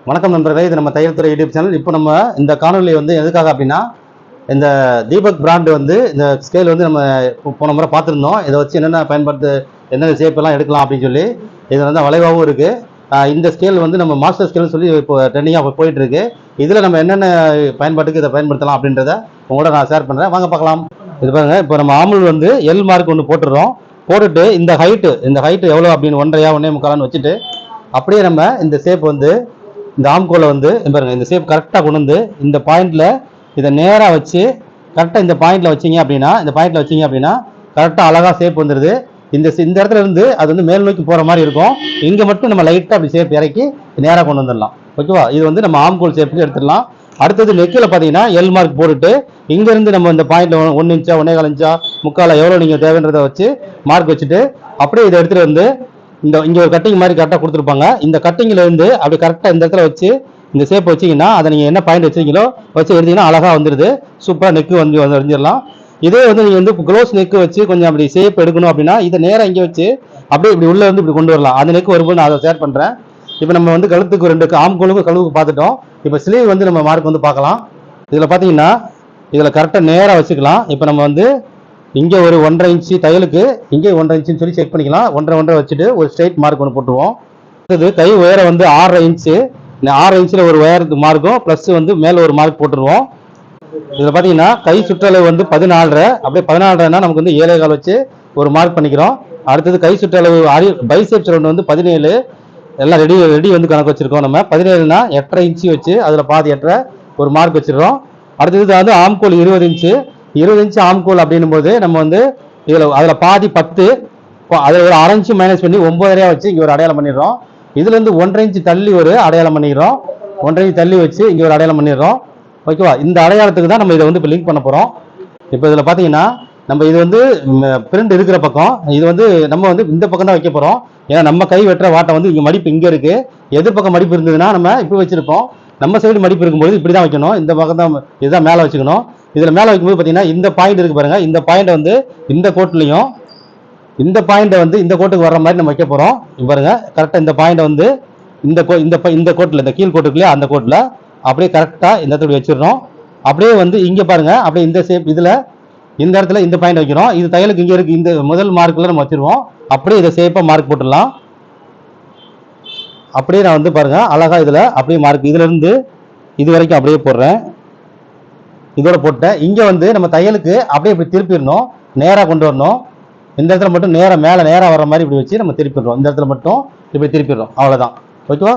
வணக்கம் நண்பர்களே, இது நம்ம தையல் துறை யூடியூப் சேனல். இப்போ நம்ம இந்த காணொலி வந்து எதுக்காக அப்படின்னா, இந்த தீபக் பிராண்ட் வந்து இந்த ஸ்கேல் வந்து நம்ம போன முறை பார்த்துருந்தோம். இதை வச்சு என்னென்ன பயன்படுத்து என்னென்ன ஷேப்பெல்லாம் எடுக்கலாம் அப்படின்னு சொல்லி இது வந்து வளைவாகவும் இருக்குது. இந்த ஸ்கேல் வந்து நம்ம மாஸ்டர் ஸ்கேல்னு சொல்லி இப்போ ட்ரெண்டிங்காக போயிட்டு இருக்கு. இதில் நம்ம என்னென்ன பயன்பாட்டுக்கு இதை பயன்படுத்தலாம் அப்படின்றத உங்களோட நான் ஷேர் பண்ணுறேன். வாங்க பார்க்கலாம். இது பாருங்க, இப்போ நம்ம ஆமுல் வந்து எல் மார்க் ஒன்று போட்டுடுறோம். போட்டுட்டு இந்த ஹைட்டு எவ்வளோ அப்படின்னு 1.5 1.25 வச்சுட்டு அப்படியே நம்ம இந்த ஷேப் வந்து இந்த ஆம்கோலை வந்து பாருங்க, இந்த ஷேப் கரெக்டாக கொண்டு வந்து இந்த பாயிண்ட்ல இதை நேராக வச்சு கரெக்டாக இந்த பாயிண்ட்ல வச்சிங்க அப்படின்னா கரெக்டாக அழகாக ஷேப் வந்துடுது. இந்த இடத்துல இருந்து அது வந்து மேல் நோக்கி போகிற மாதிரி இருக்கும். இங்கே மட்டும் நம்ம லைட்டாக அப்படி ஷேப் இறக்கி நேராக கொண்டு வந்துடலாம். ஓகேவா? இது வந்து நம்ம ஆம்கோல் ஷேப்புக்கு எடுத்துடலாம். அடுத்தது நெக்கில் பார்த்தீங்கன்னா எல் மார்க் போட்டுட்டு இங்கேருந்து நம்ம இந்த பாயிண்ட்ல 1 இன்ச்சா 1.25 இன்ச்சா 3/4 எவ்வளோ நீங்கள் தேவைன்றதை வச்சு மார்க் வச்சுட்டு அப்படியே இதை எடுத்துகிட்டு வந்து இங்கே ஒரு கட்டிங் மாதிரி கரெக்டாக கொடுத்துருப்பாங்க. இந்த கட்டிங்கில் இருந்து அப்படி கரெக்டாக இந்த இடத்துல வச்சு இந்த ஷேப் வச்சிங்கன்னா அதை நீங்கள் என்ன பாயிண்ட் வச்சிருக்கீங்களோ வச்சு எடுத்தீங்கன்னா அழகாக வந்துடுது. சூப்பராக நெக்கு வந்து வரைஞ்சிடலாம். இதே வந்து நீங்கள் வந்து க்ளோஸ் நெக்கு வச்சு கொஞ்சம் அப்படி ஷேப் எடுக்கணும் அப்படின்னா இதை நேராக இங்கே வச்சு அப்படியே இப்படி உள்ளே வந்து இப்படி கொண்டு வரலாம். அந்த நெக்கு வரும்போது நான் அதை ஷேர் பண்ணுறேன். இப்போ நம்ம வந்து கழுத்துக்கு 2 ஆம்கோலுக்கும் கழுவுக்கு பார்த்துட்டோம். இப்போ ஸ்லீவ் வந்து நம்ம மார்க் வந்து பார்க்கலாம். இதில் பார்த்தீங்கன்னா இதில் கரெக்டாக நேராக வச்சுக்கலாம். இப்போ நம்ம வந்து இங்கே ஒரு 1.5 இன்ச்சு தையலுக்கு இங்கே 1.5 இன்ச்சுன்னு சொல்லி செக் பண்ணிக்கலாம். 1.5 வச்சுட்டு ஒரு ஸ்ட்ரைட் மார்க் ஒன்று போட்டுருவோம். இது கை உயரம் வந்து 6.5 இன்ச்சு. 6 இன்ச்சில் ஒரு உயரத்துக்கு மார்க்கும் ப்ளஸ் வந்து மேலே ஒரு மார்க் போட்டுருவோம். இதில் பார்த்தீங்கன்னா கை சுற்றளவு வந்து 14.5. அப்படியே 14.5னா நமக்கு வந்து 7.25 வச்சு ஒரு மார்க் பண்ணிக்கிறோம். அடுத்தது கை சுற்றளவு பைசெப்ஸ் ரவுண்ட் வந்து 17. எல்லாம் ரெடி வந்து கணக்கு வச்சிருக்கோம். நம்ம 17னா 8.5 இன்ச்சு வச்சு அதில் பாதி 8.5 ஒரு மார்க் வச்சிடறோம். அடுத்தது வந்து ஆம்கோல் 20 இன்ச்சு. 20 இன்ச்சு ஆம்கோல் அப்படின்னும் போது நம்ம வந்து அதில் பாதி 10, அதில் ஒரு 1/2 இன்ச்சு மைனஸ் பண்ணி 9.5 வச்சு இங்கே ஒரு அடையாளம் பண்ணிடுறோம். இதுலேருந்து 1.5 இன்ச்சு தள்ளி ஒரு அடையாளம் பண்ணிடுறோம். 1.5 இன்ச்சு தள்ளி வச்சு இங்கே ஒரு அடையாளம் பண்ணிடுறோம். ஓகேவா? இந்த அடையாளத்துக்கு தான் நம்ம இதை வந்து இப்போ லிங்க் பண்ண போகிறோம். இப்போ இதில் பார்த்தீங்கன்னா நம்ம இது வந்து பிரிண்ட் இருக்கிற பக்கம், இது வந்து நம்ம வந்து இந்த பக்கம் தான் வைக்க போகிறோம். ஏன்னா நம்ம கை வெட்டுற வாட்டை வந்து இங்கே மடிப்பு இங்கே இருக்குது. எதிர்பக்கம் மடிப்பு இருந்ததுன்னா நம்ம இப்படி வச்சிருப்போம். நம்ம சைடு மடிப்பு இருக்கும்போது இப்படி தான் வைக்கணும். இந்த பக்கம் தான் இதுதான் மேலே வச்சுக்கணும். இதில் மேலே வைக்கும்போது பார்த்தீங்கன்னா இந்த பாயிண்ட் இருக்கு பாருங்க. இந்த பாயிண்ட் வந்து இந்த கோட்லையும் இந்த பாயிண்டை வந்து இந்த கோட்டுக்கு வர்ற மாதிரி நம்ம வைக்க போகிறோம். பாருங்க, கரெக்டாக இந்த பாயிண்டை வந்து இந்த கோட்டில் இந்த கீழ் கோட்டுக்குள்ளே அந்த கோட்டில் அப்படியே கரெக்டாக இந்த இடத்துல வச்சிடறோம். அப்படியே வந்து இங்கே பாருங்க, அப்படியே இந்த ஷேப் இதில் இந்த இடத்துல இந்த பாயிண்ட் வைக்கிறோம். இது தையலுக்கு இங்கே இருக்கு. இந்த முதல் மார்க்கில் நம்ம வச்சிருவோம். அப்படியே இதை ஷேப்பாக மார்க் போட்டுடலாம். அப்படியே நான் வந்து பாருங்க அழகாக இதில் அப்படியே மார்க் இதிலிருந்து இது வரைக்கும் அப்படியே போடுறேன். இதோட போட்டேன். இங்கே வந்து நம்ம தையலுக்கு அப்படியே இப்படி திருப்பிடணும். நேராக கொண்டு வரணும். இந்த இடத்துல மட்டும் மேலே நேராக வர மாதிரி இப்படி வச்சு நம்ம திருப்பிடுறோம். இந்த இடத்துல மட்டும் இப்படி திருப்பிடுறோம். அவ்வளோதான். ஓகேவா?